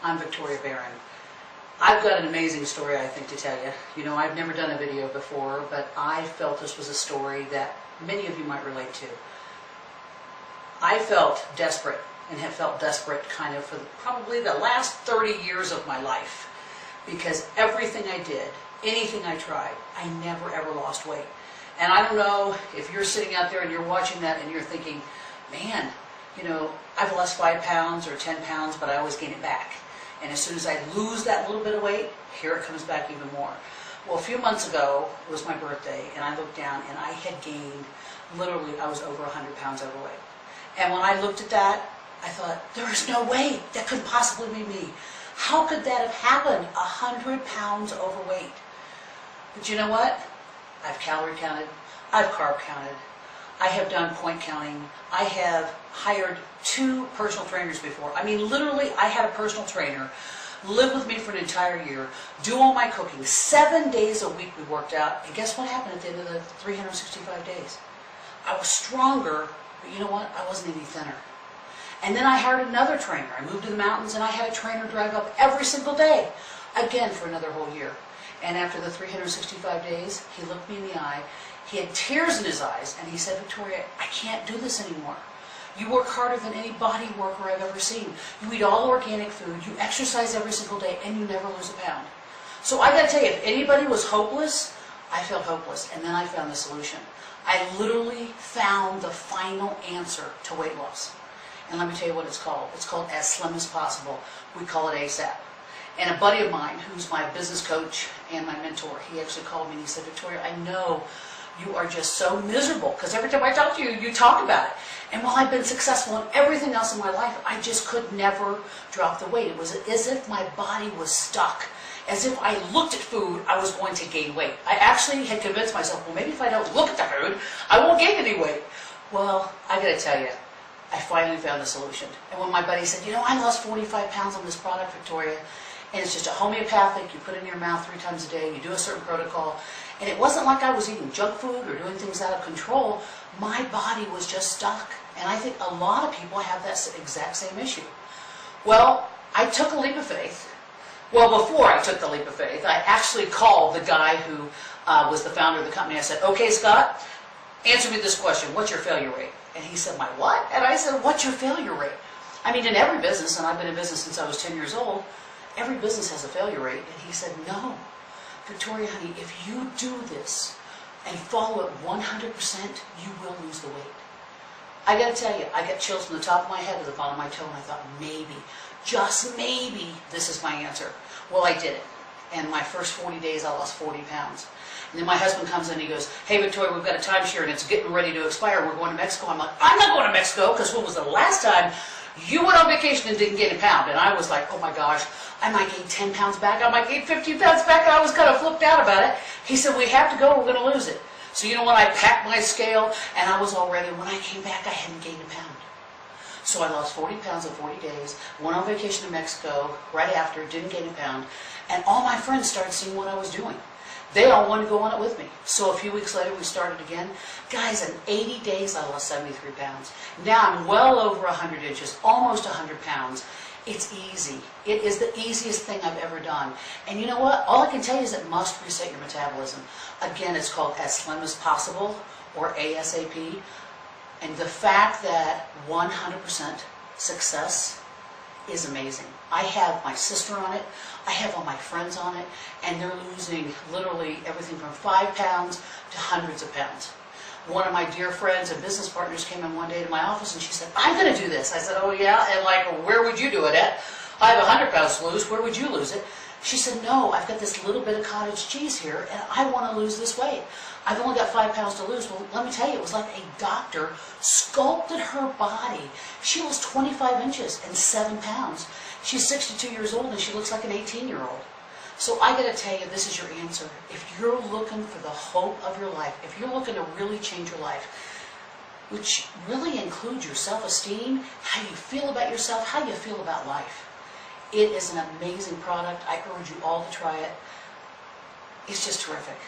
I'm Victoria Barron. I've got an amazing story, I think, to tell you. You know, I've never done a video before, but I felt this was a story that many of you might relate to. I felt desperate, and have felt desperate kind of for probably the last 30 years of my life, because everything I did, anything I tried, I never ever lost weight. And I don't know if you're sitting out there and you're watching that and you're thinking, man, you know, I've lost 5 pounds or 10 pounds, but I always gain it back. And as soon as I lose that little bit of weight, here it comes back even more. Well, a few months ago, it was my birthday, and I looked down and I had gained, literally, I was over 100 pounds overweight. And when I looked at that, I thought, there is no way that could possibly be me. How could that have happened? 100 pounds overweight. But you know what? I've calorie counted, I've carb counted, I have done point counting, I have hired 2 personal trainers before. I mean, literally, I had a personal trainer live with me for an entire year, do all my cooking, 7 days a week we worked out, and guess what happened at the end of the 365 days? I was stronger, but you know what? I wasn't any thinner. And then I hired another trainer. I moved to the mountains and I had a trainer drive up every single day, again for another whole year. And after the 365 days, he looked me in the eye, he had tears in his eyes, and he said, Victoria, I can't do this anymore. You work harder than any body worker I've ever seen. You eat all organic food, you exercise every single day, and you never lose a pound. So I gotta tell you, if anybody was hopeless, I felt hopeless, and then I found the solution. I literally found the final answer to weight loss. And let me tell you what it's called. It's called As Slim as Possible. We call it ASAP. And a buddy of mine, who's my business coach and my mentor, he actually called me and he said, Victoria, I know you are just so miserable, because every time I talk to you, you talk about it. And while I've been successful in everything else in my life, I just could never drop the weight. It was as if my body was stuck. As if I looked at food, I was going to gain weight. I actually had convinced myself, well, maybe if I don't look at the food, I won't gain any weight. Well, I gotta tell you, I finally found a solution. And when my buddy said, you know, I lost 45 pounds on this product, Victoria, and it's just a homeopathic, you put it in your mouth 3 times a day, you do a certain protocol, and it wasn't like I was eating junk food or doing things out of control. My body was just stuck. And I think a lot of people have that exact same issue. Well, I took a leap of faith. Well, before I took the leap of faith, I actually called the guy who was the founder of the company. I said, okay, Scott, answer me this question. What's your failure rate? And he said, my what? And I said, what's your failure rate? I mean, in every business, and I've been in business since I was 10 years old, every business has a failure rate. And he said, no, Victoria, honey, if you do this and follow it 100%, you will lose the weight. I gotta tell you, I got chills from the top of my head to the bottom of my toe, and I thought, maybe, just maybe, this is my answer. Well, I did it. And my first 40 days, I lost 40 pounds. And then my husband comes in and he goes, hey, Victoria, we've got a timeshare and it's getting ready to expire. We're going to Mexico. I'm like, I'm not going to Mexico, because when was the last time you went on vacation and didn't gain a pound? And I was like, oh my gosh, I might gain 10 pounds back. I might gain 15 pounds back. And I was kind of flipped out about it. He said, we have to go. We're going to lose it. So you know what? I packed my scale and I was all ready. When I came back, I hadn't gained a pound. So I lost 40 pounds in 40 days, went on vacation to Mexico right after, didn't gain a pound. And all my friends started seeing what I was doing. They all wanted to go on it with me. So a few weeks later, we started again. Guys, in 80 days, I lost 73 pounds. Now I'm well over 100 inches, almost 100 pounds. It's easy. It is the easiest thing I've ever done. And you know what? All I can tell you is it must reset your metabolism. Again, it's called As Slim as Possible, or ASAP. And the fact that 100% success is amazing. I have my sister on it, I have all my friends on it, and they're losing literally everything from 5 pounds to hundreds of pounds. One of my dear friends and business partners came in one day to my office and she said, I'm going to do this. I said, oh yeah? And like, where would you do it at? I have 100 pounds to lose, where would you lose it? She said, no, I've got this little bit of cottage cheese here and I want to lose this weight. I've only got 5 pounds to lose. Well, let me tell you, it was like a doctor sculpted her body. She was 25 inches and 7 pounds. She's 62 years old and she looks like an 18-year-old. So I got to tell you, this is your answer. If you're looking for the hope of your life, if you're looking to really change your life, which really includes your self-esteem, how you feel about yourself, how you feel about life, it is an amazing product. I urge you all to try it. It's just terrific.